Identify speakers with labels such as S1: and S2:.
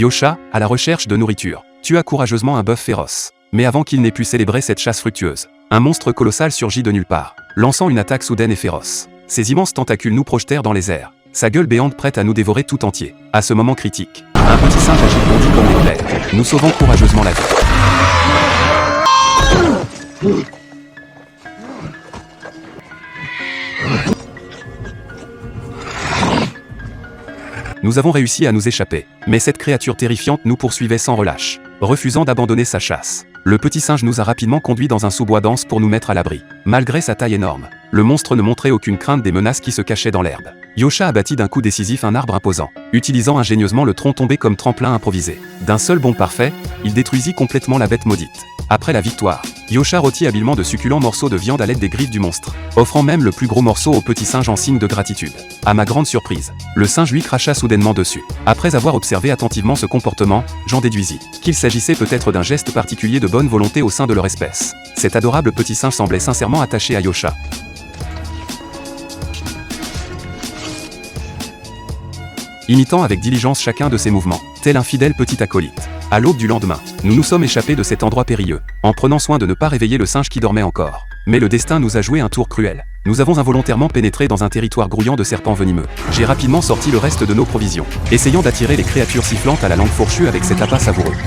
S1: Yosha, à la recherche de nourriture, tua courageusement un bœuf féroce. Mais avant qu'il n'ait pu célébrer cette chasse fructueuse, un monstre colossal surgit de nulle part, lançant une attaque soudaine et féroce. Ses immenses tentacules nous projetèrent dans les airs, sa gueule béante prête à nous dévorer tout entier. À ce moment critique, un petit singe agile bondit comme l'éclair, nous sauvant courageusement la vie. Nous avons réussi à nous échapper, mais cette créature terrifiante nous poursuivait sans relâche, refusant d'abandonner sa chasse. Le petit singe nous a rapidement conduits dans un sous-bois dense pour nous mettre à l'abri. Malgré sa taille énorme, le monstre ne montrait aucune crainte des menaces qui se cachaient dans l'herbe. Yosha abattit d'un coup décisif un arbre imposant, utilisant ingénieusement le tronc tombé comme tremplin improvisé. D'un seul bond parfait, il détruisit complètement la bête maudite. Après la victoire, Yosha rôtit habilement de succulents morceaux de viande à l'aide des griffes du monstre, offrant même le plus gros morceau au petit singe en signe de gratitude. À ma grande surprise, le singe lui cracha soudainement dessus. Après avoir observé attentivement ce comportement, j'en déduisis qu'il s'agissait peut-être d'un geste particulier de bonne volonté au sein de leur espèce. Cet adorable petit singe semblait sincèrement attaché à Yosha. Imitant avec diligence chacun de ses mouvements, tel un fidèle petit acolyte. À l'aube du lendemain, nous nous sommes échappés de cet endroit périlleux, en prenant soin de ne pas réveiller le singe qui dormait encore. Mais le destin nous a joué un tour cruel. Nous avons involontairement pénétré dans un territoire grouillant de serpents venimeux. J'ai rapidement sorti le reste de nos provisions, essayant d'attirer les créatures sifflantes à la langue fourchue avec cet appât savoureux.